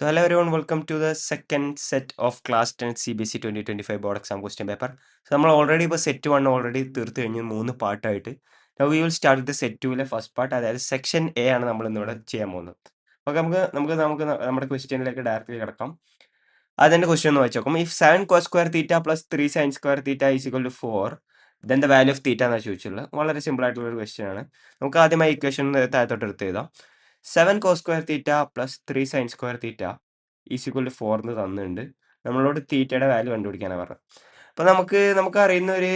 So hello everyone, welcome to the second set of class 10 CBSE 2025 board exam question paper. So നമ്മൾ already ഇപ്പോൾ set 1 already തീർത്ത് കഴിഞ്ഞു 3 പാർട്ടായിട്ട്. Now we will start with the set 2ലെ first part, അതായത് section A ആണ് നമ്മൾ ഇന്നിവിടെ ചെയ്യാൻ പോകുന്നത്. അപ്പോൾ നമുക്ക് നമ്മുടെ ക്വസ്റ്റ്യനിലേക്ക് ഡയറക്റ്റ്ലി കിടക്കാം. അതിൻ്റെ ക്വസ്റ്റ്യൻ ഒന്ന് വായിച്ച് നോക്കാം. If 7 cos square theta plus 3 sin square theta is equal to 4, then the value of theta എന്നാണ് ചോദിച്ചിട്ടുള്ളത്. വളരെ സിമ്പിൾ ആയിട്ടുള്ള ഒരു ക്വസ്റ്റ്യൻ ആണ്. നമുക്ക് ആദ്യമായി ഇക്വേഷൻ താഴത്തോട്ട് എടുത്ത് എഴുതാം. 7 cos square theta plus 3 sin square theta is equal to 4 എന്ന് തന്നിട്ടുണ്ട്. നമ്മളോട് തീറ്റയുടെ വാല്യൂ കണ്ടുപിടിക്കാനാണ് പറഞ്ഞത്. അപ്പോൾ നമുക്ക് അറിയുന്ന ഒരു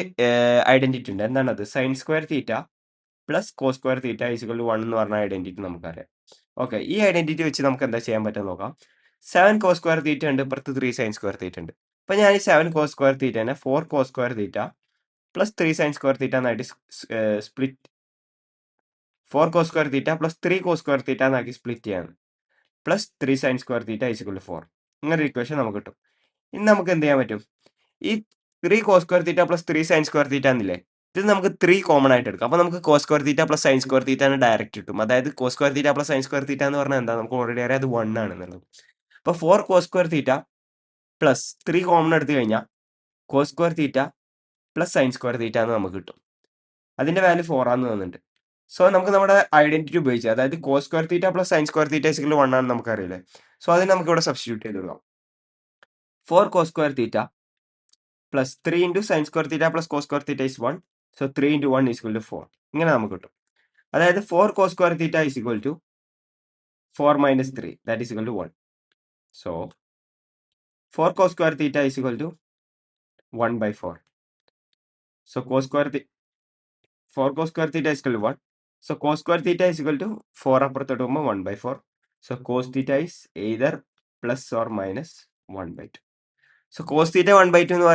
ഐഡന്റിറ്റി ഉണ്ട്. എന്താണത്? Sine square theta plus cos square theta is equal to 1 എന്ന് പറഞ്ഞ ഐഡന്റിറ്റി നമുക്കറിയാം. ഓക്കെ, ഈ ഐഡന്റിറ്റി വെച്ച് നമുക്ക് എന്താ ചെയ്യാൻ പറ്റുമെന്ന് നോക്കാം. 7 cos സ്ക്വയർ തീറ്റ ഉണ്ട്, ഇപ്പുറത്ത് 3 sin സ്ക്വയർ തീറ്റ ഉണ്ട്. അപ്പോൾ ഞാൻ ഈ 7 cos സ്ക്വയർ തീറ്റനെ 4 cos square theta plus 3 sin square theta എന്നായിട്ട് split 4 cos square theta plus 3 cos square theta എന്നാക്കി സ്പ്ലിറ്റ് ചെയ്യാണ്. Plus 3 sin square theta is equal to 4. ഇങ്ങനെ ഒരു ഇക്വേഷൻ നമുക്ക് കിട്ടും. ഇനി നമുക്ക് എന്ത് ചെയ്യാൻ പറ്റും? ഈ 3 cos square theta plus 3 sin square theta എന്നില്ലേ, ഇത് നമുക്ക് 3 കോമൺ ആയിട്ട് എടുക്കാം. അപ്പോൾ നമുക്ക് cos square theta plus sin square theta എന്ന് ഡയറക്റ്റ് കിട്ടും. അതായത് cos square theta plus sin square theta എന്ന് പറഞ്ഞാൽ എന്താ? നമുക്ക് ഓൾറെഡി അറിയാം, അത് 1 ആണെന്നുള്ളത്. അപ്പോൾ 4 cos square theta plus 3 common എടുത്തു കഴിഞ്ഞാൽ cos square theta plus sin square theta എന്ന് നമുക്ക് കിട്ടും. അതിന്റെ വാല്യൂ 4 ആണെന്ന് തന്നിട്ടുണ്ട്. സോ നമുക്ക് നമ്മുടെ ഐഡന്റിറ്റി ഉപയോഗിച്ച്, അതായത് cos square theta plus sin square theta is equal to 1 ആണെന്ന് നമുക്കറിയില്ലേ. സോ അതിന് നമുക്ക് ഇവിടെ സബ്സ്റ്റിറ്റ്യൂട്ട് ചെയ്ത് കൊടുക്കാം. 4 cos square theta plus 3 into sine square theta plus cos square theta is 1. So 3 into 1 is equal to 4. ഇങ്ങനെ നമുക്ക് കിട്ടും. അതായത് 4 cos square theta is equal to 4 minus 3, that is equal to 1. So 4 cos square theta is equal to 1 by 4. So 4 cos square theta is equal to 1. So cos square theta is equal to 4 അപ്പുറത്തോട്ട് പോകുമ്പോൾ 1 by 4. So cos theta is either plus or minus 1 by 2. So cos theta 1 by 2 എന്ന്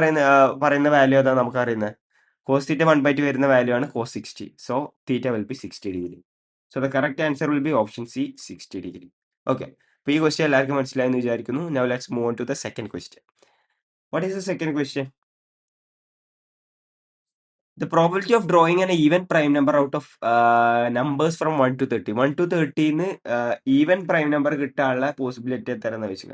പറയുന്ന value ഏതാ നമുക്ക് അറിയുന്നത്? cos theta 1 by 2 വരുന്ന value ആണ് cos 60. So theta will be 60 degree. So the correct answer will be option C, 60 degree. Okay, അപ്പോൾ ഈ question എല്ലാവർക്കും മനസ്സിലായെന്ന് വിചാരിക്കുന്നു. Now let's move on to the second question. What is the second question? The probability of drawing an even prime number out of numbers from 1 to 30. 1 to 30 ന്ന് even prime number കിട്ടാനുള്ള possibility എത്രയെന്ന് വെച്ചാൽ,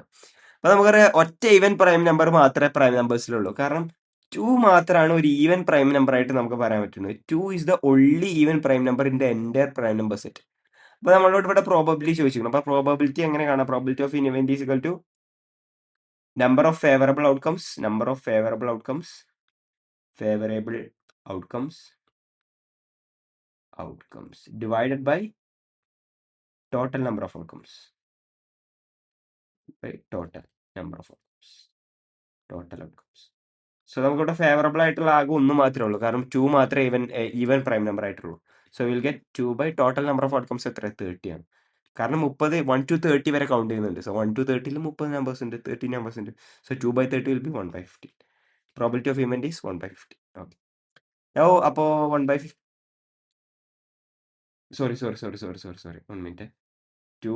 അപ്പോൾ നമുക്കറിയാം ഒറ്റ even prime number മാത്രമേ prime നമ്പേഴ്സിലുള്ളൂ. കാരണം 2 മാത്രമാണ് ഒരു ഈവൻ പ്രൈം നമ്പർ ആയിട്ട് നമുക്ക് പറയാൻ പറ്റുന്നത്. 2 is the only even prime number in the entire prime number set. അപ്പോൾ നമ്മളോട് ഇവിടെ പ്രോബബിലിറ്റി ചോദിച്ചിരിക്കുന്നു. അപ്പോൾ പ്രോബബിലിറ്റി എങ്ങനെ കാണാം? Probability of an event is equal to number of favourable outcomes divided by total number of outcomes by total number of outcomes. So നമുക്കിവിടെ favourable ആയിട്ടുള്ള ആകെ ഒന്ന് മാത്രമേ ഉള്ളൂ, കാരണം 2 മാത്രമേ ഈവൻ പ്രൈം നമ്പർ ആയിട്ടുള്ളൂ. So will get 2 by total number of outcomes എത്ര? 30 ആണ്. കാരണം 30 1 to 30 വരെ കൗണ്ട് ചെയ്യുന്നുണ്ട്. സോ 1 to 30 30 നമ്പേഴ്സ് ഉണ്ട്, 30 നമ്പേഴ്സ് ഉണ്ട്. So 2 by 30 will be 1 by 15. Probability of event is 1 by 15. Okay, അപ്പോൾ 1 by 15. Sorry 1 minute. 2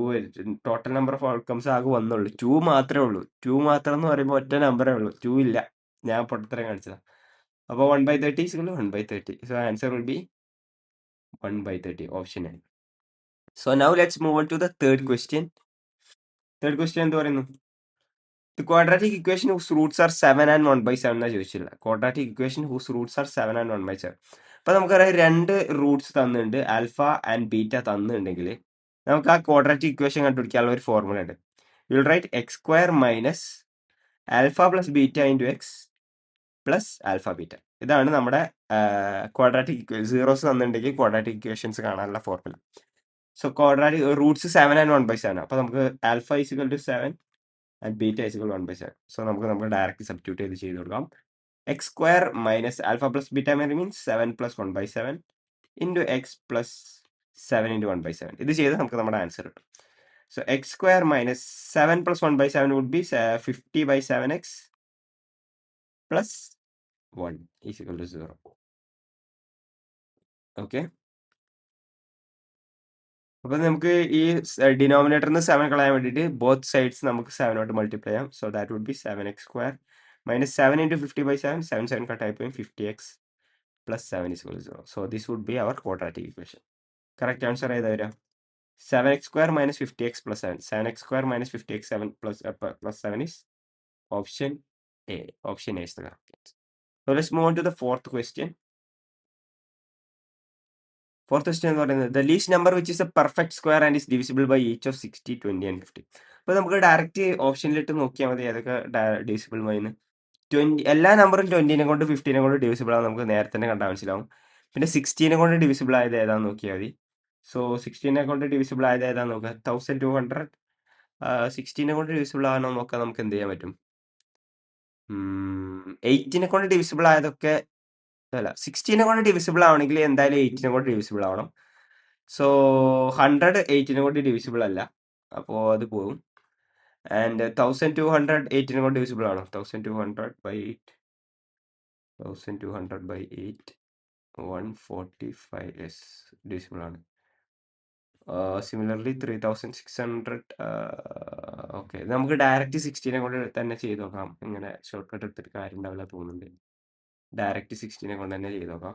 total number of outcomes ആകെ വന്നുള്ളൂ. 2 മാത്രമേ ഉള്ളൂ. 2 മാത്രം എന്ന് പറയുമ്പോൾ ഒറ്റ നമ്പറേ ഉള്ളൂ. 2 ഇല്ല, ഞാൻ പൊട്ടത്തരം കാണിച്ചതാണ്. അപ്പോൾ 1 by 30 is equal to 1 by 30. So answer will be 1 by 30, option A. So now let's move on to the third question. Third question എന്ത് പറയുന്നു? The quadratic equation whose roots are 7 and 1 by 7 എന്നാണ് ചോദിച്ചില്ല. Quadratic equation whose roots are 7 and 1 by 7. അപ്പോൾ നമുക്കറിയാം 2 Roots തന്നിട്ടുണ്ട്, alpha and beta തന്നിട്ടുണ്ടെങ്കിൽ നമുക്ക് ആ ക്വാഡ്രാറ്റിക് ഇക്വേഷൻ കണ്ടുപിടിക്കാനുള്ള ഒരു ഫോർമുല ഉണ്ട്. You will write X square minus alpha plus beta into X plus alpha beta. ഇതാണ് നമ്മുടെ ക്വാഡ്രാറ്റിക് സീറോസ് തന്നിട്ടുണ്ടെങ്കിൽ ക്വാഡ്രാറ്റിക് ഇക്വേഷൻസ് കാണാനുള്ള formula. So quadratic roots 7 and 1 by 7. അപ്പോൾ നമുക്ക് alpha is equal to 7 and beta is equal 1 by 7. So നമുക്ക് direct substitute ചെയ്ത് കൊടുക്കാം. X square minus alpha plus beta means 7 plus 1 by 7 into X plus 7 into 1 by 7. ഇത് ചെയ്ത് നമുക്ക് നമ്മുടെ answer കിട്ടും. So x square minus 7 plus 1 by 7 would be 50 by 7x plus 1 is equal to 0. Okay, അപ്പോൾ നമുക്ക് ഈ ഡിനോമിനേറ്ററിൽ നിന്ന് 7 കളയാൻ വേണ്ടിയിട്ട് ബോത്ത് സൈഡ്സ് നമുക്ക് 7 ആയിട്ട് മൾട്ടിപ്ലൈ ചെയ്യാം. So that would be 7x square minus 7 into 50 by 7, 7 കട്ടായി പോയി 50x plus 7 is equal to 0. So this would be our quadratic equation. Correct answer ഏതാ വരിക? 7x square minus 50x plus 7. 7x square minus 50x 7 plus 7 is option A. Option A is the correct answer. So let's move on to the fourth question. Fourth question എന്ന് പറയുന്നത് the least number which is a perfect square and is divisible by each of 60, 20 and 50. അപ്പോൾ നമുക്ക് direct ഓപ്ഷനിലിട്ട് നോക്കിയാൽ മതി ഏതൊക്കെ divisible ബൈന്ന്. 20 എല്ലാ നമ്പറും 20നെ കൊണ്ട് 15നെ കൊണ്ട് ഡിവിസിബിൾ ആണ് നമുക്ക് നേരത്തെ തന്നെ കണ്ടാൽ മനസ്സിലാവും. പിന്നെ 16നെ കൊണ്ട് ഡിവിസിബിൾ ആയത് ഏതാന്ന് നോക്കിയാൽ മതി. സോ 16നെ കൊണ്ട് ഡിവിസിബിൾ ആയത് ഏതാന്ന് നോക്കുക. 1200 16നെ കൊണ്ട് ഡിവിസിബിൾ ആണോ നോക്കാൻ നമുക്ക് എന്ത് ചെയ്യാൻ പറ്റും. 8നെ കൊണ്ട് ഡിവിസിബിൾ ആയതൊക്കെ അല്ല 16നെ കൊണ്ട് ഡിവിസിബിൾ ആവണമെങ്കിൽ എന്തായാലും 8നെ കൊണ്ട് ഡിവിസിബിൾ ആവണം. സോ 100 8നെ കൊണ്ട് ഡിവിസിബിൾ അല്ല, അപ്പോൾ അത് പോകും. ആൻഡ് 1200 8നെ കൊണ്ട് ഡിവിസിബിൾ ആണോ. 1200 by 8 1200 by 8 145 yes divisible ആണ്. സിമിലർലി 3600 ഓക്കെ, നമുക്ക് ഡയറക്റ്റ് 16നെ കൊണ്ട് തന്നെ ചെയ്ത് നോക്കാം. ഇങ്ങനെ ഷോർട്ട് കട്ട് എടുത്തിട്ട് കാര്യം ഉണ്ടാവില്ല തോന്നുന്നുണ്ട്. ഡയറക്റ്റ് 16നെ കൊണ്ട് തന്നെ ചെയ്ത് നോക്കാം.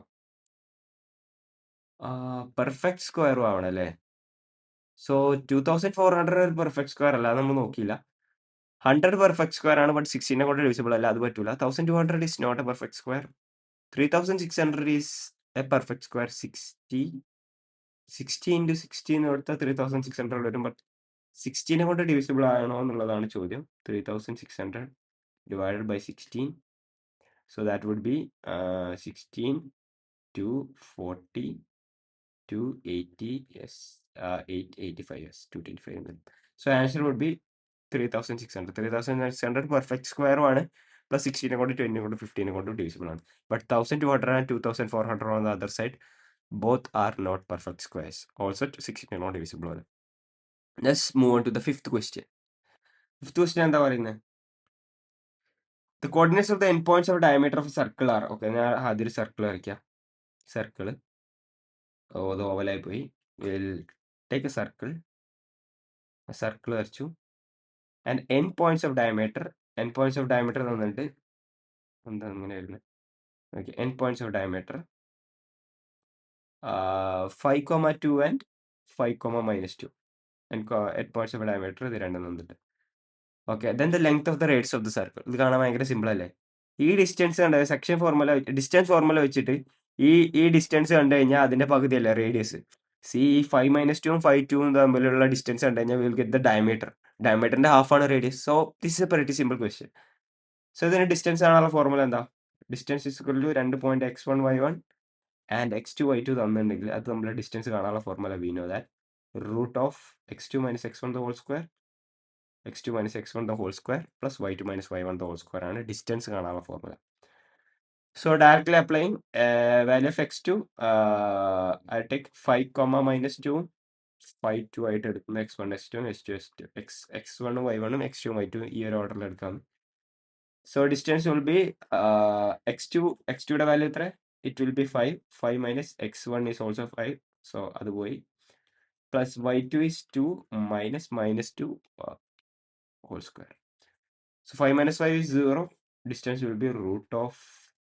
പെർഫെക്റ്റ് സ്ക്വയറും ആവണം അല്ലേ. സോ 2400 ഒരു പെർഫെക്റ്റ് സ്ക്വയർ അല്ല, അത് നമ്മൾ നോക്കിയില്ല. 100 പെർഫെക്റ്റ് സ്ക്വയർ ആണ്, ബട്ട് 16നെ കൊണ്ട് ഡിവിസിബിൾ അല്ല, അത് പറ്റൂല. 1200 is not a perfect square. 3600 is a perfect square. 60 into 60 എന്ന് കൊടുത്താൽ 3600 വരും, ബട്ട് 16നെ കൊണ്ട് ഡിവിസിബിൾ ആണോ എന്നുള്ളതാണ് ചോദ്യം. 3600 divided by 16, so that would be 16 240 280 yes 885 yes 225 എന്ന്. So answer would be 3600 perfect സ്ക്വയറും ആണ്, പ്ലസ് 16നെ കൊണ്ട് 20നെ കൊണ്ട് 15നെ കൊണ്ട് ഡിവിസിബിൾ ആണ്. But 1200 and 2400 on the other side both are not perfect squares. Also 16 not divisible. Let's move on to the fifth question. Fifth question എന്താ പറയുന്നത്? The coordinates of the endpoints of diameter of a circle are. Okay, ഞാൻ ആദ്യം circle വരയ്ക്കാം. Circle അത് ഓവലായി പോയി. We'll take a circle. Circle വരച്ചു. And endpoints of diameter. Endpoints of diameter തന്നിട്ട് എന്താ ഇങ്ങനെ വരുന്നത്? Okay, endpoints of diameter 5,2 and 5,-2. Endpoints of diameter ഇത് രണ്ടും തന്നിട്ട്. Okay, then the length of the radius of the circle. ഇത് കാണാൻ ഭയങ്കര സിമ്പിൾ അല്ലേ. ഈ ഡിസ്റ്റൻസ് കണ്ട സെക്ഷൻ ഫോർമുല ഡിസ്റ്റൻസ് ഫോർമുല വെച്ചിട്ട് ഈ ഡിസ്റ്റൻസ് കണ്ടു കഴിഞ്ഞാൽ അതിന്റെ പകുതിയല്ലേ റേഡിയസ്. സി 5-2 5-2 തമ്മിലുള്ള ഡിസ്റ്റൻസ് കണ്ടു കഴിഞ്ഞാൽ വിൽ ഗെറ്റ് ദ ഡയമീറ്റർ. ഡയമീറ്ററിന്റെ ഹാഫ് ആണ് radius. So this is a very simple question. So ഇതിന് ഡിസ്റ്റൻസ് ആണുള്ള ഫോർമുല എന്താ? Distance is equal to 2.x1y1 and x2y2 തന്നിട്ടുണ്ടെങ്കിൽ അത് നമ്മളെ ഡിസ്റ്റൻസ് കാണാനുള്ള formula we know that root of x2 - x1 the whole square x2 - x1 the whole square plus y2 - y1 the whole square ആണ് distance കാണാനുള്ള formula. So directly applying value of x2 I take 5, -2 5 2 ആയിട്ട് എടുക്കുന്ന x1 x2 x2 x1 y1 x2 y2 ഈ ഒരു ഓർഡറിൽ എടുക്കാം. So distance will be x2യുടെ value എത്ര? It will be 5 5 - x1 is also 5, so അത് പോയി. Plus y2 is 2 -2 whole square. So 5 - 5 is 0. Distance will be root of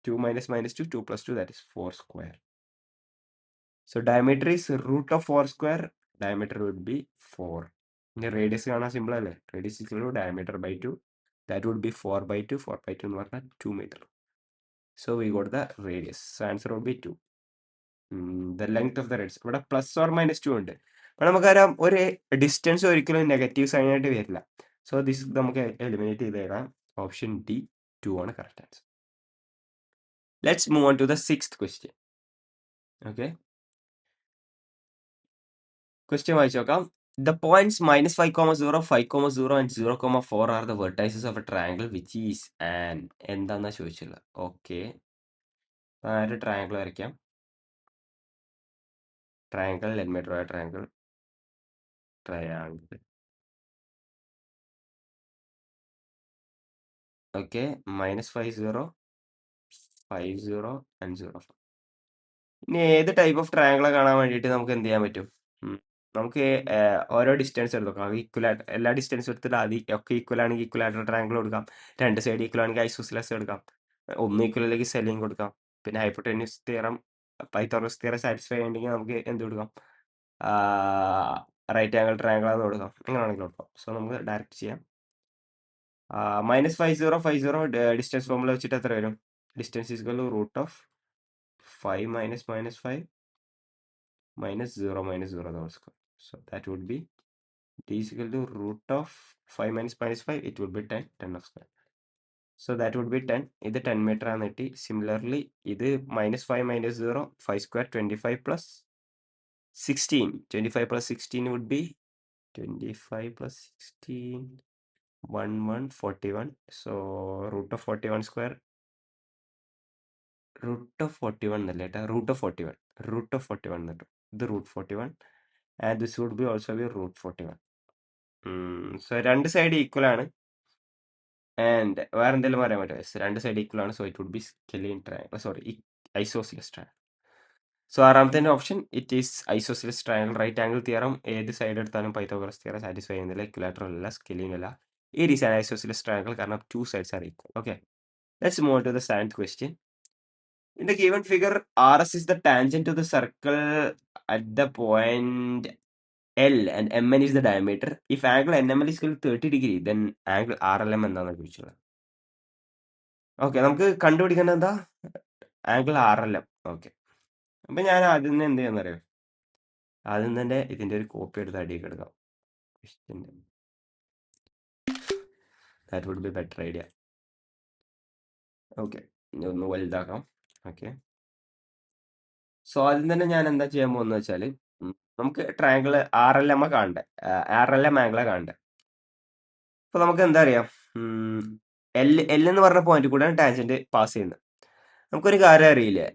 2 - -2, 2 + 2, that is 4 square. So diameter is root of 4 square. Diameter would be 4. The radius is simple. Radius is equal to diameter by 2. That would be 4/2. 4/2 is 2 meter. So we got the radius. So answer would be 2. The length of the radius. But plus or minus 2 ഉണ്ട്. അപ്പോൾ നമുക്കറിയാം ഒരു distance ഒരിക്കലും negative sign ആയിട്ട് വരില്ല. So this നമുക്ക് eliminate ചെയ്ത് തരാം. ഓപ്ഷൻ ഡി 2 ആണ് correct answer. Let's move on to the sixth question. Okay, question വായിച്ചു നോക്കാം. The points -5,0, 5,0 and 0,4 are the vertices of a triangle which is an എന്താന്നാ ചോദിച്ചുള്ളത്. ഓക്കെ, ഒരു ട്രയാങ്കിൾ വരയ്ക്കാം. Triangle, let me draw a triangle. Triangle. Okay, -5,0 5,0 and 0. ഇനി ഏത് type of triangle കാണാൻ വേണ്ടിയിട്ട് നമുക്ക് എന്ത് ചെയ്യാൻ പറ്റും? നമുക്ക് ഓരോ ഡിസ്റ്റൻസ് എടുക്കാം. എല്ലാ ഡിസ്റ്റൻസ് എടുത്തിട്ട് ആദ്യം ഒക്കെ ഈക്വൽ ആണെങ്കിൽ ഈക്വലായിട്ടുള്ള ട്രയാങ്കിൾ കൊടുക്കാം. രണ്ട് സൈഡ് ഈക്വൽ ആണെങ്കിൽ ഐസോസിലസ് എടുക്കാം. ഒന്ന് ഈക്വൽ അല്ലെങ്കിൽ സെല്ലിങ് കൊടുക്കാം. പിന്നെ hypotenuse theorem, Pythagoras theorem satisfy ചെയ്യണമെങ്കിൽ നമുക്ക് എന്ത് കൊടുക്കാം? റൈറ്റ് ആംഗിൾ ട്രയാങ്കിൾ ആണെന്ന് കൊടുക്കാം, എങ്ങനെ വേണമെങ്കിലും കൊടുക്കാം. സോ നമുക്ക് ഡയറക്റ്റ് ചെയ്യാം. -50 ഡിസ്റ്റൻസ് ഫോർമുല വെച്ചിട്ട് എത്ര വരും? Distance is equal to root of 5 minus minus 5 minus 0 minus 0 the whole square. So that would be t is equal to root of 5 minus minus 5, it would be 10, 10 of square. So that would be 10. ഇത് 10 meter ആണ് കിട്ടി. Similarly, ഇത് -5 minus 0, 5 square, 25 plus 16. 25 plus 16 would be 25 plus 16, 41. So root of 41 square, root of 41 എന്നല്ല കേട്ടോ, root of 41. Root of 41 എന്ന് കിട്ടും. ഇത് root 41 and this would be also be root 41. So രണ്ട് സൈഡ് ഈക്വൽ ആണ്. ആൻഡ് വേറെ എന്തെങ്കിലും പറയാൻ പറ്റുമോ? രണ്ട് സൈഡ് ഈക്വൽ ആണ്. So it would be scalene triangle, sorry isosceles triangle. So ആറാമത്തെ option it is isosceles triangle. Right angle theorem ഏത് സൈഡ് എടുത്താലും പൈത്തഗോറസ് തിയറം സാറ്റിസ്ഫൈ ചെയ്യുന്നില്ല. ഇക്വലാറ്ററൽ അല്ല, സ്കെലിൻ അല്ല. It is an isosceles triangle കാരണം two sides are equal. Okay, let's move on to the seventh question. In the given figure, RS is the tangent to the circle at the point L and MN is the diameter. If angle NML is equal to 30 degree, then angle RLM എന്താണെന്ന് ചോദിച്ചുള്ളത്. Okay, നമുക്ക് കണ്ടുപിടിക്കേണ്ടത് എന്താ? Angle RLM. Okay, അപ്പം ഞാൻ ആദ്യം തന്നെ എന്ത് ചെയ്യാന്നറിയോ? ആദ്യം തന്നെ ഇതിൻ്റെ ഒരു കോപ്പി എടുത്ത് അടിയൊക്കെ എടുക്കാം. That would be better idea. Okay, ഇനി ഒന്ന് വലുതാക്കാം. ഓക്കെ, സോ ആദ്യം തന്നെ ഞാൻ എന്താ ചെയ്യാൻ പോകുന്നത് വെച്ചാൽ, നമുക്ക് ട്രയാങ്കിൾ RLM കാണണ്ടേ, RLM ആംഗിളാണ് കാണണ്ടേ. അപ്പോൾ നമുക്ക് എന്താ അറിയാം, എൽ എന്ന് പറഞ്ഞ പോയിന്റ് കൂടെയാണ് ടാൻജന്റ് പാസ് ചെയ്യുന്നത്. നമുക്കൊരു കാര്യം അറിയില്ലേ,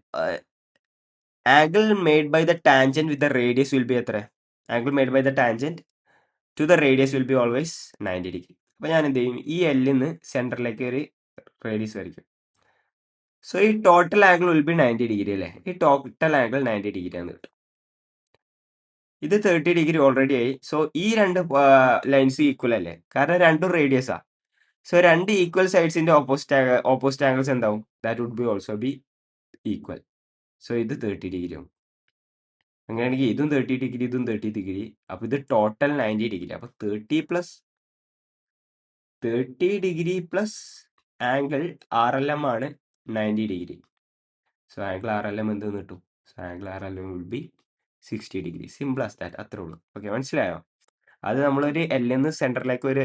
angle made by the tangent with the radius will be എത്ര? Angle made by the tangent to the radius will be always 90 degree. അപ്പോൾ ഞാൻ എന്ത് ചെയ്യും, ഈ എല്ലിൽ നിന്ന് സെൻറ്ററിലേക്ക് ഒരു റേഡിയസ് വരയ്ക്കും. സോ ഈ total angle will B 90 degree അല്ലേ? ഈ ടോട്ടൽ ആംഗിൾ 90 ഡിഗ്രി ആണ് കിട്ടും. ഇത് 30 ഡിഗ്രി ഓൾറെഡി ആയി. സോ ഈ രണ്ട് ലൈൻസ് ഈക്വൽ അല്ലേ, കാരണം രണ്ടും റേഡിയസാ. സോ രണ്ട് ഈക്വൽ സൈഡ്സിന്റെ ഓപ്പോസിറ്റ് ആംഗിൾസ് എന്താവും? That would be also be equal. So ഇത് 30 ഡിഗ്രി ആവും. അങ്ങനെയാണെങ്കിൽ ഇതും 30 ഡിഗ്രി, ഇതും 30 ഡിഗ്രി. അപ്പോൾ ഇത് ടോട്ടൽ 90 ഡിഗ്രി. അപ്പോൾ 30 ഡിഗ്രി പ്ലസ് ആംഗിൾ RLM ആണ് 90 ഡിഗ്രി. സോ ആംഗിൾ RLM എന്ത് കിട്ടും? So angle RLM will be 60 degree. Simple as that, അത്രേ ഉള്ളൂ. ഓക്കെ, മനസ്സിലായോ? അത് നമ്മളൊരു എല്ലിന്ന് സെൻറ്ററിലേക്ക് ഒരു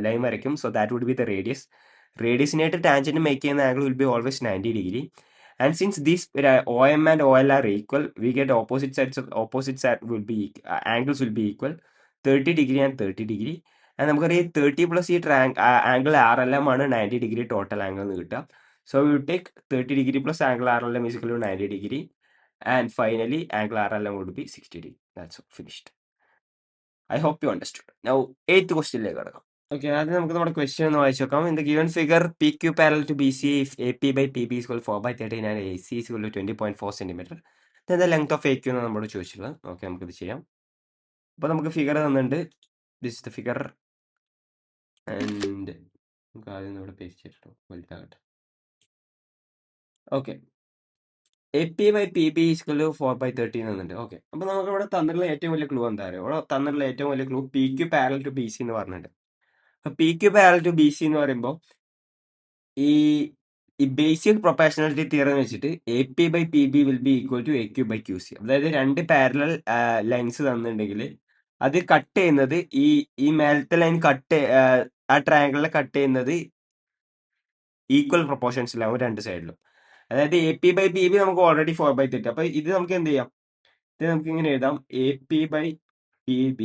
ലൈൻ വരയ്ക്കും. So that would be the radius. റേഡിയസിനായിട്ട് ടാൻജന്റ് മേക്ക് ചെയ്യുന്ന angle will be always 90 degree. And since these OM and OL are equal, we get opposite side will be angles will be equal, 30 degree and 30 degree. And നമുക്കറിയാം 30 plus ഈ angle RLM ആണ് 90 degree total angle എന്ന് കിട്ടുക. So you take 30 degree plus angle RLM is equal to 90 degree. And finally angle RLM would be 60 degree. That's all, finished. I hope you understood. Now, 8th ക്വസ്റ്റ്യനിലേക്ക് കടക്കാം. Okay, ആദ്യം നമുക്ക് നമ്മുടെ question ഒന്ന് വായിച്ചു നോക്കാം. In the given figure PQ parallel to BC, if AP by PB is equal to 4/13 and AC is equal to 20.4 centimeter, then the length of AQ എന്ന് നമ്മളോട് ചോദിച്ചിട്ടുള്ളത്. ഓക്കെ, നമുക്കിത് ചെയ്യാം. അപ്പോൾ നമുക്ക് ഫിഗർ തന്നിട്ടുണ്ട്. This is the figure and നമുക്ക് ആദ്യം ഇവിടെ പേസ്റ്റ് ചെയ്തിട്ടോ വലുതാകട്ടെ. Okay, AP by PB is equal to 4/13 എന്നുണ്ട്. ഓക്കെ, അപ്പോൾ നമുക്ക് ഇവിടെ തന്നിട്ടുള്ള ഏറ്റവും വലിയ ക്ലൂ എന്താ പറയുക? ഇവിടെ തന്നിട്ടുള്ള ഏറ്റവും വലിയ clue PQ parallel to BC എന്ന് പറഞ്ഞിട്ടുണ്ട്. അപ്പോൾ PQ പാരലൽ ടു BC എന്ന് പറയുമ്പോൾ ഈ ബേസിക് പ്രൊപ്പോർഷണാലിറ്റി തിയറം വെച്ചിട്ട് AP by PB will be equal to AQ by QC. അതായത് രണ്ട് പാരലൽ ലൈൻസ് തന്നിട്ടുണ്ടെങ്കിൽ അത് കട്ട് ചെയ്യുന്നത് ഈ മേലത്തെ ലൈൻ ആ ട്രയാങ്കിളിനെ കട്ട് ചെയ്യുന്നത് ഈക്വൽ പ്രൊപ്പോർഷൻസിലാവും രണ്ട് സൈഡിലും. അതായത് AP by PB നമുക്ക് ഓൾറെഡി 4/30. അപ്പോൾ ഇത് നമുക്ക് എന്ത് ചെയ്യാം, ഇത് നമുക്ക് ഇങ്ങനെ എഴുതാം, AP by PB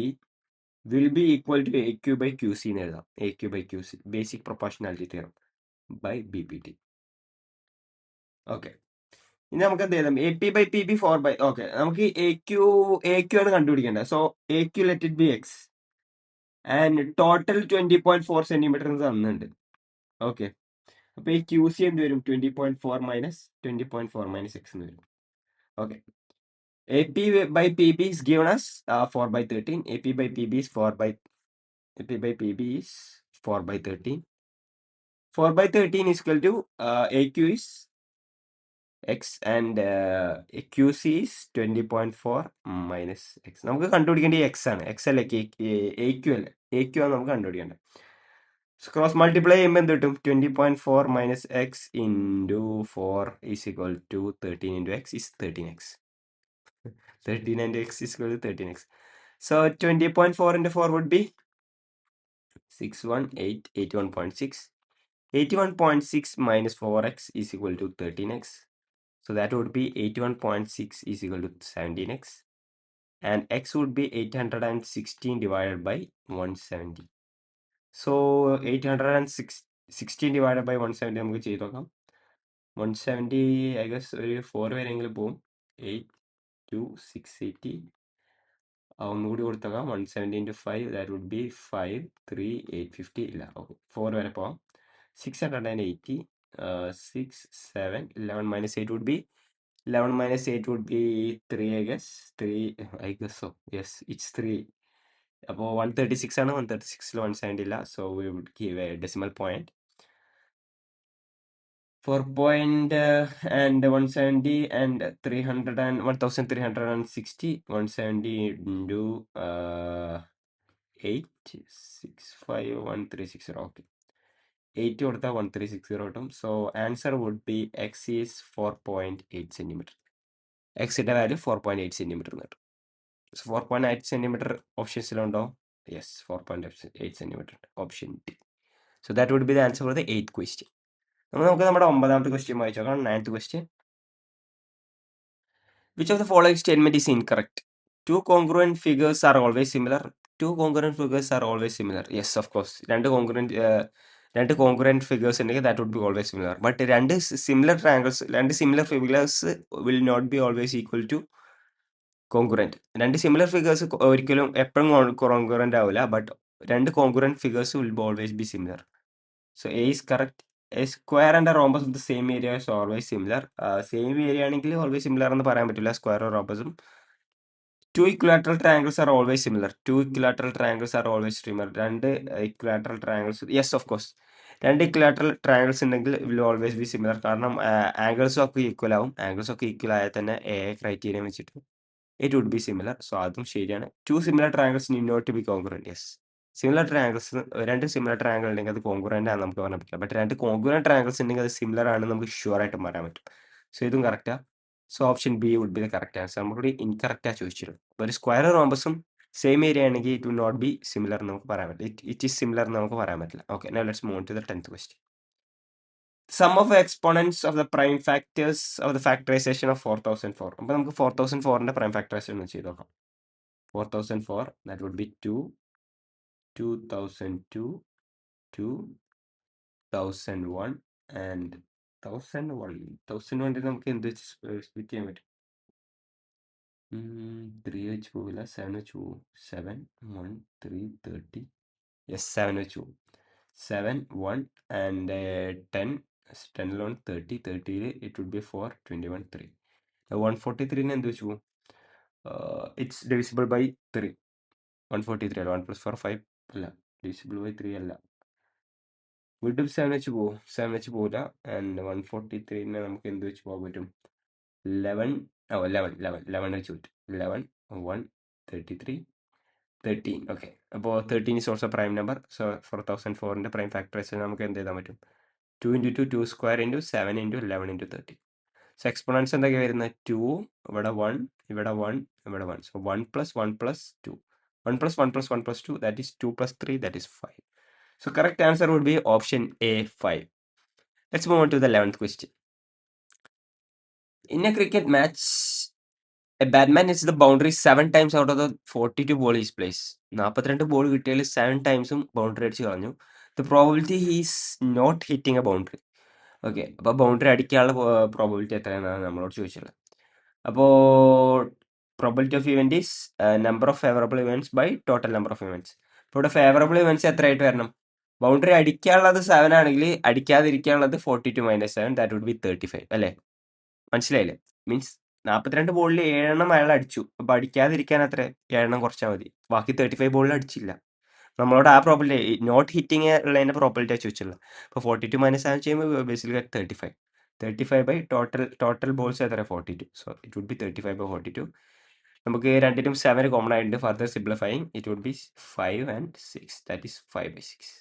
will be equal to AQ by QC എന്ന് എഴുതാം. AQ by QC, basic proportionality theorem by BPT. Okay, ഇനി നമുക്ക് എന്ത് ചെയ്താം, AP by PB 4/, ഓക്കെ, നമുക്ക് AQ ആണ് കണ്ടുപിടിക്കേണ്ടത്. So AQ let it be X and total 20.4 centimetre തന്നിട്ടുണ്ട്. ഓക്കെ, അപ്പോൾ ഈ QC എന്ത് വരും? 20.4 മൈനസ് 20.4 മൈനസ് X എന്ന് വരും. Okay, AP by PB is given as 4/13. AP by PB is 4/13. 4/13 is equal to AQ is x and Q C is 20.4 minus x. നമുക്ക് കണ്ടുപിടിക്കേണ്ടത് x ആണ്. എക്സ് അല്ലേ എ ക്യു അല്ലേ, A Q ആണ് നമുക്ക് കണ്ടുപിടിക്കേണ്ടത്. ക്രോസ് മൾട്ടിപ്ലൈ ചെയ്യുമ്പോൾ എന്ത് കിട്ടും? 20.4 minus x into 4 is equal to 13 into x is 13x. 13 into x is equal to 13x. So 20.4 into 4 would be 618, 81.6. 81.6 minus 4x is equal to 13x. So that would be 81.6 is equal to 17x. And x would be 816 divided by 170. So 816 divided by 170 നമുക്ക് ചെയ്ത് നോക്കാം. 170 I guess ഒരു 4 വരെയെങ്കിലും പോവും. 8 2 680. ഒന്നുകൂടി കൊടുത്തേക്കാം. 170 into 5 that would be 5 3 850 ഇല്ല, okay 4 വരെ പോവാം. 680 6 7 11 minus 8 would be 11 minus 8 would be 3 I guess 3 I guess so yes it's 3. അപ്പോൾ 136 ആണ്. 136ൽ 170 ഇല്ല, so we would give a decimal point. 4 point and 170 and 300 and 1360. 170 into 8 6 5 1360. Okay, 80 കൊടുത്താൽ 1360 കിട്ടും. So answer would be X is 4.8 centimetre. എക്സിന്റെ value 4.8 centimetre കിട്ടും. 4.8 centimetre ഓപ്ഷൻസിലുണ്ടോ? Yes, 4.8 centimetre option D. So that would be the answer for the 8th question. നമുക്ക് നമ്മുടെ 9th question വായിച്ചു നോക്കാം. 9th question. Which of the following statement is incorrect? Two congruent figures are always similar. Two congruent figures are always similar. Yes, of course. രണ്ട് congruent figures ഉണ്ടെങ്കിൽ that would be always similar. But രണ്ട് similar triangles, രണ്ട് similar figures will not be always equal to congruent. രണ്ട് similar figures ഒരിക്കലും എപ്പോഴും congruent ആവില്ല. But രണ്ട് congruent figures will always be similar. So A is correct. A square and a rhombus of the same area is always similar. Same area ആണെങ്കിൽ always similar എന്ന് പറയാൻ പറ്റില്ല. Square or rhombusഉം. Two equilateral triangles are always similar. Two equilateral triangles are always similar. രണ്ട് equilateral triangles, yes of course. രണ്ട് equilateral triangles ഉണ്ടെങ്കിൽ will always be similar. കാരണം angles ഒക്കെ equal ആവും. Angles ഒക്കെ equal ആയാൽ തന്നെ A criteria വെച്ചിട്ട് it would be similar. So അതും ശരിയാണ്. Two similar triangles need not to be congruent. Yes. Similar triangles, രണ്ട് similar triangle ഉണ്ടെങ്കിൽ അത് congruent ആണെന്ന് നമുക്ക് പറയാൻ പറ്റില്ല. ബട്ട് രണ്ട് congruent triangles ഉണ്ടെങ്കിൽ അത് similar ആണെന്ന് നമുക്ക് ഷുവർ ആയിട്ട് പറയാൻ പറ്റും. സോ ഇതും കറക്റ്റാ. So option B would be the correct answer. നമുക്കിവിടെ ഇൻകറക്റ്റാ ചോദിച്ചിരുന്നു. ഒരു സ്ക്വയർ റോംബസും സെയിം ഏരിയ ആണെങ്കിൽ it will not be similar എന്ന് നമുക്ക് പറയാൻ പറ്റില്ല. ഇറ്റ് ഈസ് സിമിലർ എന്ന് നമുക്ക് പറയാൻ പറ്റില്ല. Okay, now let's move to the 10th question. Sum of exponents of the prime factors of the factorization of 4004. അപ്പോൾ നമുക്ക് 4004ന്റെ പ്രൈം ഫാക്ടറൈസേഷൻ ഒന്ന് ചെയ്ത് നോക്കാം. 4004 that would be 2 2002 2001 and 1001 നമുക്ക് എന്ത് സ്പ്ലിറ്റ് ചെയ്യാൻ പറ്റും? 3 വെച്ച് പോവില്ല, 7 വെച്ച് പോകും. 7 1 3 30. യെസ്, 7 വെച്ച് പോകും. 7 1 and 10 10 30 30ൽ ഇറ്റ് വുഡ് ബി 4 21 3. 143ന് എന്ത് വെച്ച് പോകും? It's divisible by 3. 143 അല്ല, 1 + 4 5 അല്ല, ഡിവിസിബിൾ ബൈ 3 അല്ല. വീണ്ടും 7 വെച്ച് പോകും. 7 വെച്ച് പോകില്ല. ആൻഡ് 143നെ നമുക്ക് എന്ത് വെച്ച് പോകാൻ പറ്റും? 11 വെച്ച് പറ്റും. 11 1 33 13. ഓക്കെ, അപ്പോൾ 13 is also prime number. So 4004ന്റെ പ്രൈം ഫാക്ടറൈസേഷൻ നമുക്ക് എന്ത് ചെയ്താൻ പറ്റും? 2 × 2 2 square into 7 × 11 × 30. സോ എക്സ്പോണൻസ് എന്തൊക്കെയാണ് വരുന്നത്? 2 ഇവിടെ 1 ഇവിടെ 1 ഇവിടെ 1. So 1 + 1 + 2 1 + 1 + 1 + 2 that is 2 + 3 that is 5. So correct answer would be option A 5. Let's move on to the 11th question. In a cricket match, a batsman hits the boundary 7 times out of the 42 ball he plays. 42 ball കിട്ടിയാൽ 7 ടൈംസും boundary അടിച്ച് കളഞ്ഞു. The probability he is not hitting a boundary. Okay, അപ്പോൾ boundary അടിക്കാനുള്ള probability എത്രയാണെന്നാണ് നമ്മളോട് ചോദിച്ചുള്ളത്. അപ്പോൾ probability of event is number of favourable events by total number of events. ഇപ്പോൾ ഇവിടെ ഫേവറബിൾ ഇവന്റ്സ് എത്രയായിട്ട് വരണം? ബൗണ്ടറി അടിക്കാനുള്ളത് 7 ആണെങ്കിൽ അടിക്കാതിരിക്കാനുള്ളത് 42 - 7 ദാറ്റ് വുഡ് ബി 35 അല്ലേ? മനസ്സിലായില്ലേ? മീൻസ് 42 ബോളിൽ 7 അയാൾ അടിച്ചു. അപ്പോൾ അടിക്കാതിരിക്കാൻ എത്ര? 7 കുറച്ചാൽ മതി. ബാക്കി 35 ബോളിൽ അടിച്ചില്ല. നമ്മളോട് ആ പ്രോബിലിറ്റി നോട്ട് ഹിറ്റിംഗ് ഉള്ളതിൻ്റെ പ്രോബിലിറ്റിയാണ് ചോദിച്ചുള്ളത്. അപ്പോൾ 42 - 7 ചെയ്യുമ്പോൾ ബേസിക്കലി 35. 35 by total balls എത്ര 42. So it would be 35 by 42. നമുക്ക് രണ്ടിനും 7 കോമൺ ആയിട്ടുണ്ട്. Further simplifying it would be 5 and 6. That is 5 by 6.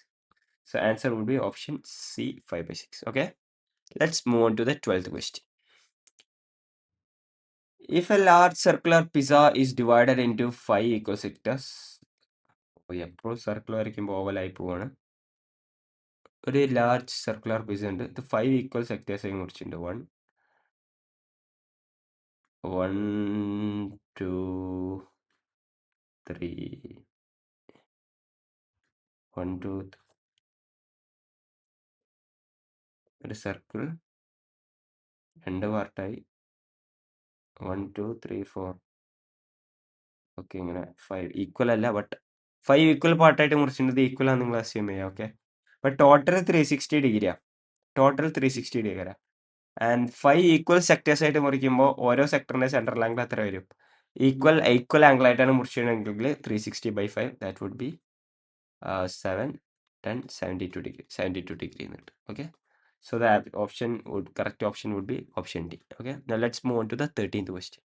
So answer would be option C, 5 by 6. Okay. Let's move on to the 12th question. If a large circular pizza is divided into 5 equal sectors, എപ്പോൾ circle വരയ്ക്കുമ്പോൾ ഓവലായി പോവാണ്. ഒരു large circular pizza ഉണ്ട്. ഇത് 5 equal സെക്ടേഴ്സിനെ കുറിച്ചുണ്ട്. 1 2 3 1 2 ഒരു circle 2 പാർട്ടായി 1 2 3 4. Okay, ഇങ്ങനെ 5 equal അല്ല, but 5 equal പാർട്ടായിട്ട് മുറിച്ചിട്ടുണ്ട്. ഈക്വൽ ആണ് നിങ്ങൾ അസ്യൂം ചെയ്യുക. ഓക്കെ, ബട്ട് ടോട്ടൽ 360 ഡിഗ്രിയാണ്. ടോട്ടൽ 360 ഡിഗ്രിയാണ്. ആൻഡ് 5 ഈക്വൽ സെക്ടേഴ്സ് ആയിട്ട് മുറിക്കുമ്പോൾ ഓരോ സെക്ടറിന്റെ സെൻട്രൽ ആംഗിൾ എത്ര വരും? ഈക്വൽ ആംഗിൾ ആയിട്ടാണ് മുറിച്ചിട്ടുണ്ടെങ്കിൽ 360/5 that would be 7 10 72 degree 72 degree എന്ന് കിട്ടും. Okay, so that correct option would be option D. Okay, now let's move on to the 13th question.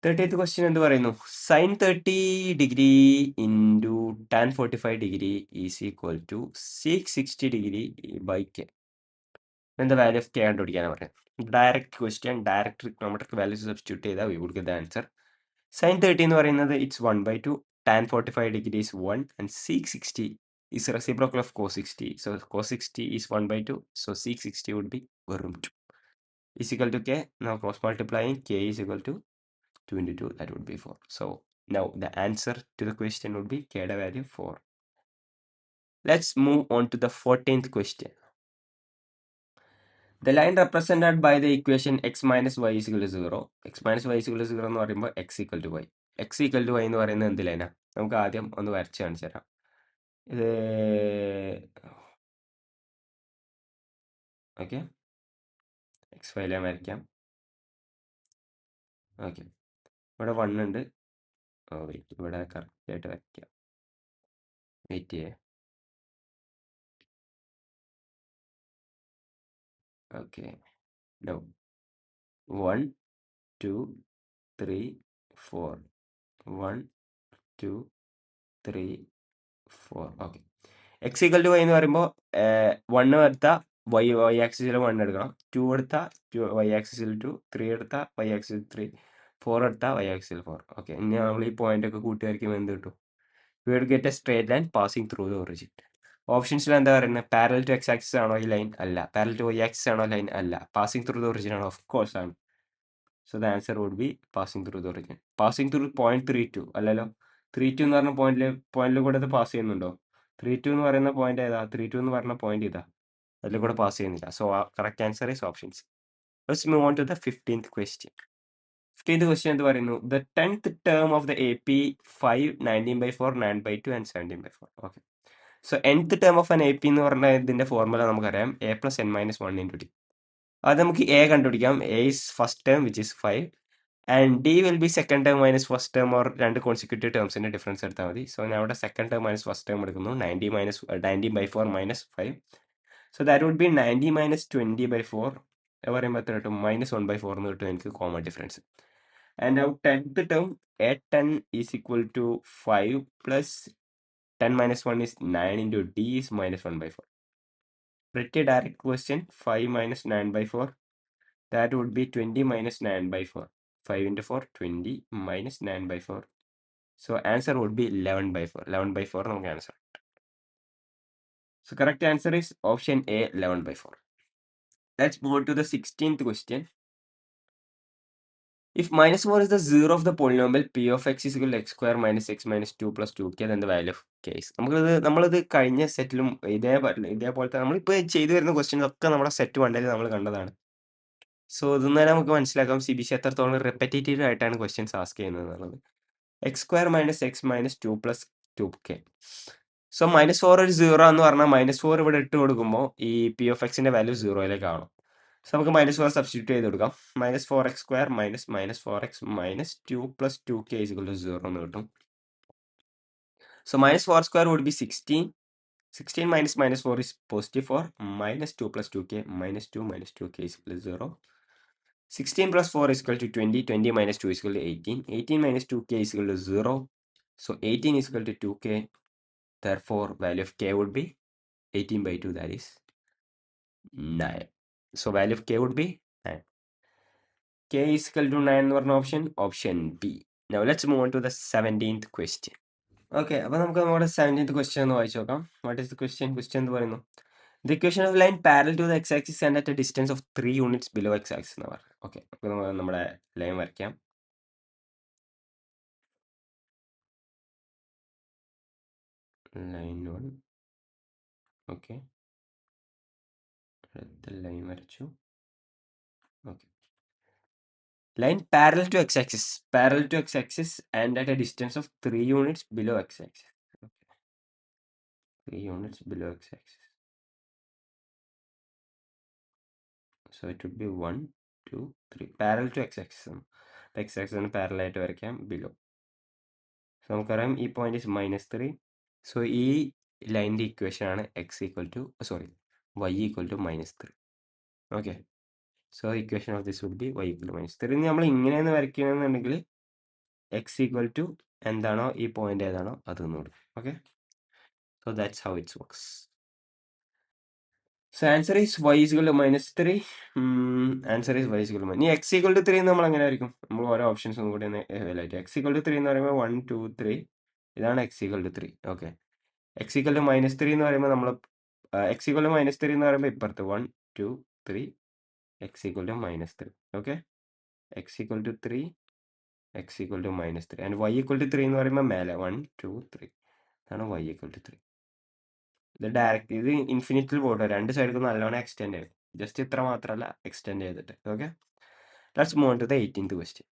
13th question എന്ത് പറയുന്നു? Sin 30 degree into tan 45 degree is equal to sec 60 degree by k. Then the value of k കണ്ടുപിടിക്കാനാണ് പറയുന്നത്. Direct question, direct trigonometric values substitute ചെയ്താൽ we would get the answer. Sin 30 എന്ന് പറയുന്നത് it's 1/2, tan 45 degree is 1 and sec 60 is reciprocal of cos 60. So cos 60 is 1/2, so sec 60 would be verum 2 is equal to k. Now cross multiplying, k is equal to 2 into 2, that would be 4. So now the answer to the question would be k value 4. Let's move on to the 14th question. The line represented by the equation x minus y is equal to 0. X minus y is equal to 0 എന്ന് പറയുമ്പോൾ x equal to y. x equal to y എന്ന് പറയുന്നത് എന്ത് ലൈനാ? നമുക്ക് ആദ്യം ഒന്ന് വരച്ച് കാണിച്ചു തരാം. ഇത് ഓക്കെ, XY ലൈൻ വരയ്ക്കാം. ഓക്കെ, ഇവിടെ 1 ഉണ്ട്. വെയിറ്റ്, ഇവിടെ കറക്റ്റ് ആയിട്ട് വരയ്ക്കാം. വെയിറ്റ് ചെയ്യേ. Okay, no 1 2 3 4 1 2 3 4. Okay, x equal to y എന്ന് പറയുമ്പോൾ 1 എടുത്താൽ വൈ ആക്സിസിൽ 1 എടുക്കണം, 2 എടുത്താൽ വൈ ആക്സിസിൽ 2, 3 എടുത്താൽ വൈ ആക്സിസിൽ 3, 4 എടുത്താൽ വൈ ആക്സിസിൽ 4. ഓക്കെ, ഇനി നമ്മൾ ഈ പോയിന്റ് ഒക്കെ കൂട്ടി വരയ്ക്കുമ്പോൾ എന്ത് കിട്ടും? We will get a straight line passing through the origin. ഓപ്ഷൻസിൽ എന്താ പറയുന്നത്? പാരലൽ ടു എക്സ് ആക്സിസ് ആണോ ഈ ലൈൻ? അല്ല. പാരലൽ ടു വൈ ആക്സിസ് ആണോ ലൈൻ? അല്ല. പാസിംഗ് ത്രൂ ദ ഒറിജിൻ ആണോ? ഓഫ് കോഴ്സ് ആണ്. So the answer would be passing through the origin. Passing through 0.32 അല്ലല്ലോ. 32 എന്ന് പറഞ്ഞ പോയിന്റിൽ കൂടെ ഇത് പാസ് ചെയ്യുന്നുണ്ടോ? 32 എന്ന് പറയുന്ന പോയിന്റ് ഏതാ? 32 എന്ന് പറഞ്ഞ പോയിന്റ് ഇതാ, അതിൽ കൂടെ പാസ് ചെയ്യുന്നില്ല. So correct answer is option C. Let's move on to the 15th question. 15th question എന്ത് പറയുന്നു? The 10th term of the AP 5 19/4 9/2 and 17/4. Okay, so nth term of an AP എന്ന് പറഞ്ഞ ഇതിന്റെ formula നമുക്കറിയാം, a + n - 1 × d. അത് നമുക്ക് a കണ്ടുപിടിക്കാം. a is first term which is 5 and d will be second term minus first term, or രണ്ട് consecutive ടേംസിന്റെ difference എടുത്താൽ മതി. സോ ഞാൻ അവിടെ second term minus first term എടുക്കുന്നു. 90/4 - 5. സോ ദാറ്റ് വുഡ് ബി 90 - 20/4 പറയുമ്പോൾ എത്ര കിട്ടും? -1/4 എന്ന് കിട്ടും എനിക്ക് common difference. And now 10th term, a10 is equal to 5 plus 10 - 1 is 9 into d is -1/4. Pretty direct question. 5 - 9/4, that would be 20 - 9/4. 5 into 4 20 minus 9/4. So answer would be 11/4. 11/4 നമുക്ക് answer. So correct answer is option A, 11/4. Let's move to the 16th question. If -4 is the zero of the polynomial p of x is equal to x square minus x minus 2 plus 2k, then the value of k is. നമ്മളിത് കഴിഞ്ഞ സെറ്റിലും ഇതേപോലത്തെ നമ്മളിപ്പോൾ ചെയ്തു വരുന്ന questions ഒക്കെ നമ്മുടെ set 1 നമ്മൾ കണ്ടതാണ്. സോ ഇതൊന്നും നമുക്ക് മനസ്സിലാക്കാം CBC എത്രത്തോളം റിപ്പറ്റേറ്റീവ് ആയിട്ടാണ് ക്വസ്റ്റ്യൻസ് ആസ്ക് ചെയ്യുന്നത് എന്നുള്ളത്. X square minus X minus 2 + 2k. So -4 ഒരു 0 എന്ന് പറഞ്ഞാൽ -4 ഇവിടെ ഇട്ട് കൊടുക്കുമ്പോൾ ഈ പി ഓഫ് എക്സിന്റെ വാല്യൂ 0യിലേക്ക് ആവണം. സോ നമുക്ക് -4 സബ്സ്റ്റിറ്റ്യൂട്ട് ചെയ്ത് കൊടുക്കാം. -4x² - -4x - 2 + 2k = 0 എന്ന് കിട്ടും. So -4² would be 16 16 minus minus 4 is positive 4. Minus 2 plus 2k. Minus 2 minus 2k is equal to 0. 16 plus 4 is equal to 20. 20 minus 2 is equal to 18. 18 minus 2k is equal to 0. So 18 is equal to 2k. Therefore, value of k would be 18 by 2, that is 9. So value of k would be 9. K is equal to 9 എന്ന് പറഞ്ഞ option B. Now let's move on to the 17th question. Okay, അപ്പോൾ നമുക്ക് നമ്മുടെ 17th question ഒന്ന് വായിച്ചു നോക്കാം. What is the question? Question എന്ന് പറയുന്നു. The equation of line parallel to the x-axis and at a distance of 3 units below x-axis എന്ന് പറഞ്ഞു. Okay, അപ്പോൾ നമുക്ക് നമ്മുടെ ലൈൻ വരയ്ക്കാം. ലൈൻ 1. ഓക്കെ, അടുത്ത ലൈൻ വരച്ചു. Okay, line parallel to x-axis and at a distance of 3 units below x-axis. Okay. 3 units below x-axis. So it would be 1, 2, 3. Parallel to x-axis. X-axis ആണ് parallel ആയിട്ട് വരയ്ക്കാം below. So നമുക്കറിയാം ഈ point is -3. So ഈ ലൈനിൻ്റെ equation ആണ് y equal to -3. Okay. So equation of this would be y equal to -3. ഇനി നമ്മൾ ഇങ്ങനെയാണ് വരയ്ക്കുകയാണെന്നുണ്ടെങ്കിൽ x equal to എന്താണോ ഈ പോയിന്റ് ഏതാണോ അത് നോക്കും. Okay. So that's how it works. So answer is y is equal to -3. Answer is y is equal to ഇനി x equal to 3 നമ്മൾ എങ്ങനെ ആയിരിക്കും? നമ്മൾ ഓരോ ഓപ്ഷൻസ് ഒന്നും കൂടി എവാലുവേറ്റ് ചെയ്യാം. x equal to 3 എന്ന് പറയുമ്പോൾ 1, 2, 3. ഇതാണ് x equal to 3. Okay, x equal to -3 എന്ന് പറയുമ്പോൾ നമ്മൾ x equal to -3 എന്ന് പറയുമ്പോൾ ഇപ്പുറത്ത് 1, 2, 3. x equal to -3. Okay, x equal to 3, x equal to -3. And y equal to 3 എന്ന് പറയുമ്പോൾ മേലെ 1, 2, 3. അതാണ് y equal to 3. ഇത് ഡയറക്റ്റ് ഇത് ഇൻഫിനിറ്റിൽ പോകട്ടെ, രണ്ട് സൈഡിൽ നല്ലോണം എക്സ്റ്റെൻഡ് ചെയ്യും. ജസ്റ്റ് ഇത്ര മാത്രമല്ല, എക്സ്റ്റെൻഡ് ചെയ്തിട്ട്. Okay, let's move on to the 18th question.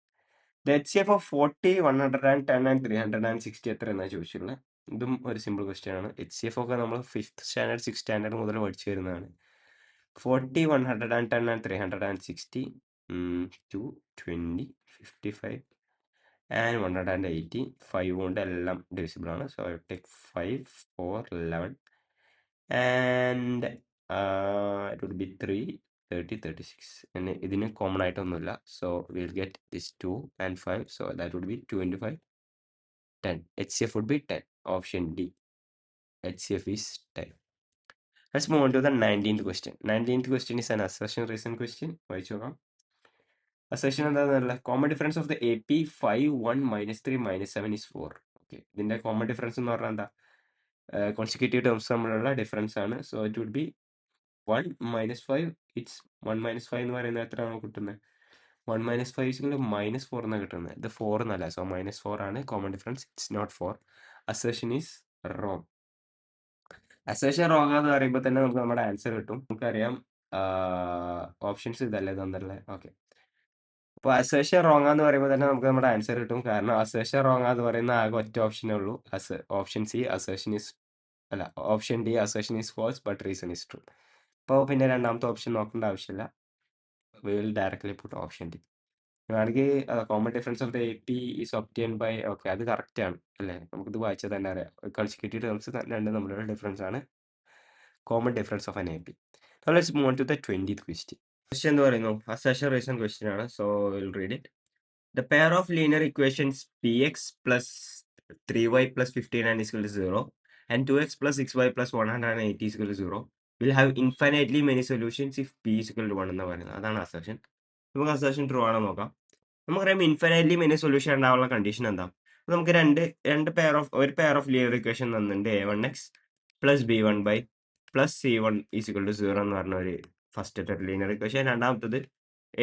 The HCF of 40, 110 and 360 എത്ര എന്നാണ് ചോദിച്ചിട്ടുള്ളത്. ഇതും ഒരു സിമ്പിൾ ക്വസ്റ്റ്യൻ ആണ്. HCF ഒക്കെ നമ്മൾ 5th സ്റ്റാൻഡേർഡ് 6th സ്റ്റാൻഡേർഡ് മുതൽ പഠിച്ചു വരുന്നതാണ്. 40, 110 ആൻഡ് 360, 2, 20, 55 ആൻഡ് 180. 5 കൊണ്ട് എല്ലാം ഡിവിസിബിൾ ആണ്. So I take 5, 4, 11 and it would be 3, 30, 36. And ഇതിന് കോമൺ ആയിട്ടൊന്നുമില്ല. So will get this 2 and 5. So that would be 2 into 5, 10. HCF would be 10. Option D. HCF is 10. Let's move on to the 19th question. 19th question is an assertion reason question. വായിച്ചു നോക്കാം. Assertion എന്താണെന്നല്ല, common difference of the AP 5, 1, -3, -7 is 4. Okay, ഇതിന്റെ common difference എന്ന് പറഞ്ഞാൽ എന്താ? Consecutive terms തമ്മിലുള്ള difference ആണ്. So it would be 1 - 5. It's 1 - 5 എന്ന് പറയുന്നത് എത്ര നമുക്ക് കിട്ടുന്നത്? 1 - 5 is -4 എന്നാണ് കിട്ടുന്നത്. ഇത് 4 എന്നല്ല. സോ -4 ആണ് common difference. It's not 4. Assertion is wrong. Assertion wrong എന്ന് പറയുമ്പോൾ തന്നെ നമുക്ക് നമ്മുടെ ആൻസർ കിട്ടും. നമുക്കറിയാം ഓപ്ഷൻസ് ഇതല്ലേ തന്നിട്ടുള്ളത്. ഓക്കെ, അപ്പോൾ അസേഷൻ റോങ് എന്ന് പറയുമ്പോൾ തന്നെ നമുക്ക് നമ്മുടെ ആൻസർ കിട്ടും. കാരണം അസേഷൻ റോങ് എന്ന് പറയുന്ന ആകെ ഒറ്റ ഓപ്ഷനേ ഉള്ളൂ. ഓപ്ഷൻ സി അസേഷൻ ഈസ് അല്ല, option D assertion is false but reason is true. അപ്പോൾ പിന്നെ രണ്ടാമത്തെ ഓപ്ഷൻ നോക്കേണ്ട ആവശ്യമില്ല. We will directly put option D. വേണമെങ്കിൽ common difference of the AP is obtain by, okay അത് കറക്റ്റ് ആണ് അല്ലേ? നമുക്കിത് വായിച്ചാൽ തന്നെ അറിയാം. കൺസിക്യൂട്ടീവ് ടേംസ് രണ്ട് തമ്മിലുള്ള ഡിഫറൻസ് ആണ് common difference of an AP. Now let's move on to the 20th question. Question എന്ന് പറയുന്നു അസേഷൻ റീസൺ ക്വസ്റ്റ്യൻ ആണ്. So will read it. The pair of linear equations px plus 3y plus 59 is equal to 0 and 2x plus 6y plus 180 is equal to 0 will have infinitely many solutions if p is equal to 1 എന്ന് പറയുന്നത്. അതാണ് assertion. നമുക്ക് assertion true ആണോ നോക്കാം. നമുക്കറിയാം infinitely many solution ഉണ്ടാവാനുള്ള condition എന്താ? നമുക്ക് ഒരു പെയർ ഓഫ് ലീനിയർ ഇക്വേഷൻ തന്നിട്ടുണ്ട്. a1x plus b1 plus c1 is equal to 0 എന്ന് പറഞ്ഞ ഒരു ഫസ്റ്റ് ലീനിയർ ഇക്വേഷൻ. രണ്ടാമത്തത്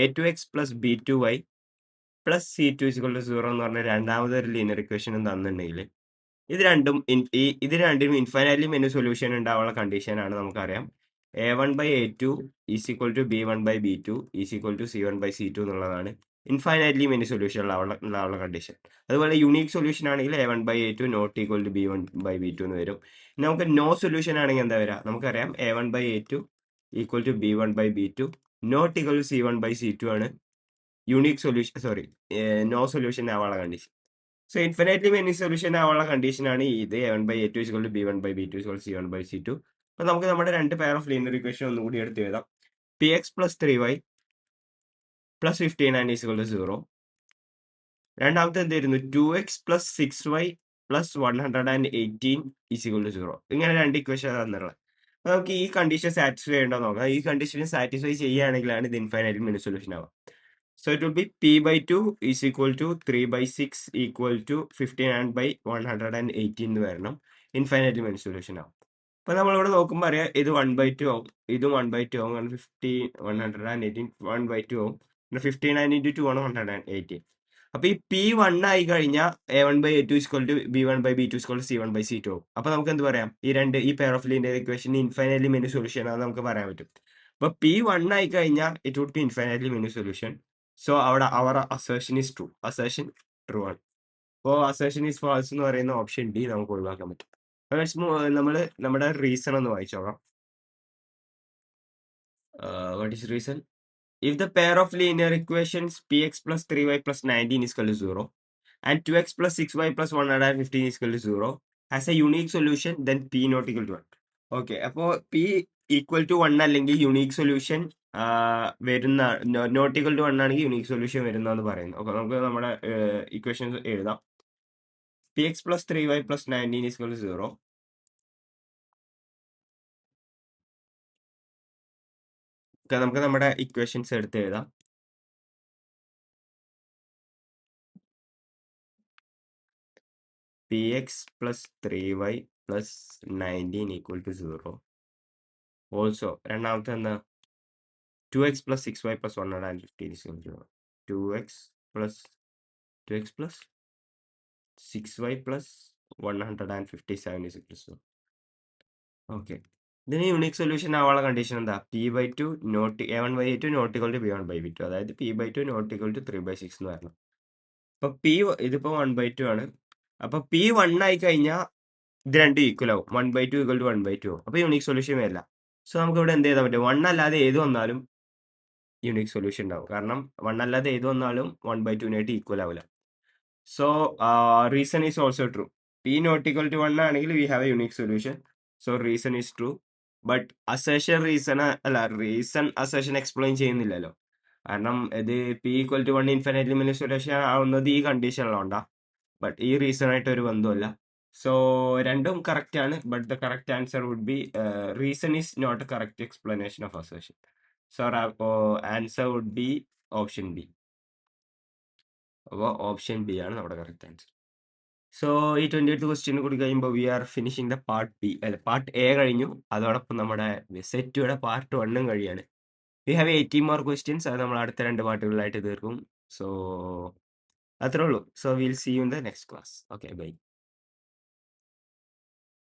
a2x plus b2y plus c2 is equal to 0 എന്ന് പറഞ്ഞ രണ്ടാമതൊരു ലീനിയർ ഇക്വേഷനും തന്നിട്ടുണ്ടെങ്കിൽ ഇത് രണ്ടും ഇൻഫൈനൈറ്റ്ലി മെനി സൊല്യൂഷൻ ഉണ്ടാവാനുള്ള കണ്ടീഷൻ ആണ്. നമുക്കറിയാം a1/a2 is equal to b1/b2 is equal to c1/c2 എന്നുള്ളതാണ് ഇൻഫൈനൈറ്റ്ലി മെനി സൊല്യൂഷൻ ഉണ്ടാവാനുള്ള കണ്ടീഷൻ. അതുപോലെ യുണീക് സൊല്യൂഷൻ ആണെങ്കിൽ a1/a2 not equal to b1/b2 എന്ന് വരും. നമുക്ക് നോ സൊല്യൂഷൻ ആണെങ്കിൽ എന്താ വരിക? നമുക്കറിയാം a1/a2 equal to b1/b2 not equal to c1/c2 ആണ് യുണീക് സൊല്യൂഷൻ, നോ സൊല്യൂഷൻ ആവാനുള്ള condition. So infinitely many solution ആവാനുള്ള കണ്ടീഷനാണ് ഇത് a1/a2 = b1/b2 = c1/c2. അപ്പൊ നമുക്ക് നമ്മുടെ രണ്ട് പെയർ ഓഫ് ലീനിയർ ഇക്വേഷൻ ഒന്നുകൂടി എടുത്ത് എഴുതാം. px + 3y + 59 = 0. രണ്ടാമത്തെ എന്തായിരുന്നു 2x + 6y + 118 = 0. ഇങ്ങനെ രണ്ട് ഇക്വേഷൻ തന്നിട്ടുള്ളത്. അപ്പൊ നമുക്ക് ഈ കണ്ടീഷൻ സാറ്റിസ്ഫൈ ചെയ്യണ്ടോ നോക്കാം. ഈ കണ്ടീഷൻ സാറ്റിസ്ഫൈ ചെയ്യുകയാണെങ്കിലാണ് ഇത് ഇൻഫൈനൈറ്റ് മെനി സൊല്യൂഷൻ ആവുക. So it will be p/2 = 3/6 = 59/118 എന്ന് വരണം. ഇൻഫൈനൈറ്റ് മെനി സൊല്യൂഷൻ ആവും. അപ്പൊ നമ്മളിവിടെ നോക്കുമ്പോൾ അറിയാം ഇത് 1/2 ആവും, ഇതും 1/2 ആവും. 118 1/2 ആവും. 59 × 2 ആണ് 118. അപ്പൊ ഈ p1 ആയി കഴിഞ്ഞാൽ a1/a2 = b1/b2 = c1/c2 ആവും. അപ്പൊ നമുക്ക് എന്ത് പറയാം, ഈ pair of linear equation infinitely many solution ആണെന്ന് നമുക്ക് പറയാൻ പറ്റും. അപ്പൊ p1 ആയി കഴിഞ്ഞാൽ it would be infinitely many solution. So അവിടെ അവർ assertion is true. Assertion true ആണ്. അപ്പോൾ അസേർഷൻ ഈസ് ഫാൾസ് എന്ന് പറയുന്ന ഓപ്ഷൻ ഡി നമുക്ക് ഒഴിവാക്കാൻ പറ്റും. നമ്മൾ നമ്മുടെ റീസൺ ഒന്ന് വായിച്ചു നോക്കാം. What is reason? If the pair of linear equations px + 3y + 19 = 0 and 2x + 6y + 115 = 0 has a unique solution, then p not equal to 1. Okay, അപ്പോൾ p = 1 അല്ലെങ്കിൽ യുണീക് സൊല്യൂഷൻ വരുന്ന, നോട്ട് ഈക്വൽ ടു 1 ആണെങ്കിൽ unique solution വരുന്നതെന്ന് പറയുന്നു. Okay, നമുക്ക് നമ്മുടെ equations എഴുതാം. px + 3y + 19 = 0. Okay, നമുക്ക് നമ്മുടെ ഇക്വേഷൻസ് എടുത്ത് എഴുതാം. px + 3y + 19 = 0. ഓൾസോ രണ്ടാമത്തെ എന്താ, 2x + 6y + 115 = 0. 2x + 6y + 157 = 0. Okay, ഇതിന് യുണീക് സൊല്യൂഷൻ ആവാനുള്ള കണ്ടീഷൻ എന്താ, p/2 a1/a2 ≠ b1/b2, അതായത് p/2 ≠ 3/6 എന്ന് വരണം. അപ്പൊ ഇതിപ്പോ 1/2 ആണ്. അപ്പൊ p1 ആയി കഴിഞ്ഞാൽ ഇത് രണ്ടും ഈക്വൽ ആവും. 1/2 = 1/2 ആവും. അപ്പൊ യുണീക് സൊല്യൂഷൻ വരില്ല. സോ നമുക്ക് ഇവിടെ എന്ത് ചെയ്താൽ പറ്റും, 1 അല്ലാതെ ഏത് വന്നാലും യുണീക് സൊല്യൂഷൻ ഉണ്ടാവും. കാരണം 1 അല്ലാതെ ഏത് വന്നാലും 1/2 ഈക്വൽ ആവില്ല. So reason is also true. p not equal to 1 ആണെങ്കിൽ we have a unique solution. So reason is true. But reason assertion explain ചെയ്യുന്നില്ലല്ലോ. കാരണം ഇത് p = 1 ഇൻഫിനിറ്റ്ലി മെനി സൊല്യൂഷൻ ആവുന്നത് ഈ കണ്ടീഷനിലുണ്ടാ. ബട്ട് ഈ റീസൺ ആയിട്ട് ഒരു ബന്ധമല്ല. സോ രണ്ടും കറക്റ്റ് ആണ്. But the correct answer would be reason is not a correct explanation of assertion. So answer would be option B. അപ്പോൾ ഓപ്ഷൻ ബി ആണ് നമ്മുടെ കറക്റ്റ് ആൻസർ. സോ ഈ 28th ക്വസ്റ്റ്യൻ കൂടി കഴിയുമ്പോൾ we are finishing the part B, അല്ല part A കഴിഞ്ഞു. അതോടൊപ്പം നമ്മുടെ സെറ്റുയുടെ പാർട്ട് 1 കഴിയാണ്. We have 18 more questions. അത് നമ്മൾ അടുത്ത 2 പാർട്ടുകളിലായിട്ട് തീർക്കും. സോ അത്രേ ഉള്ളൂ. So will see you in the next class. Okay, by.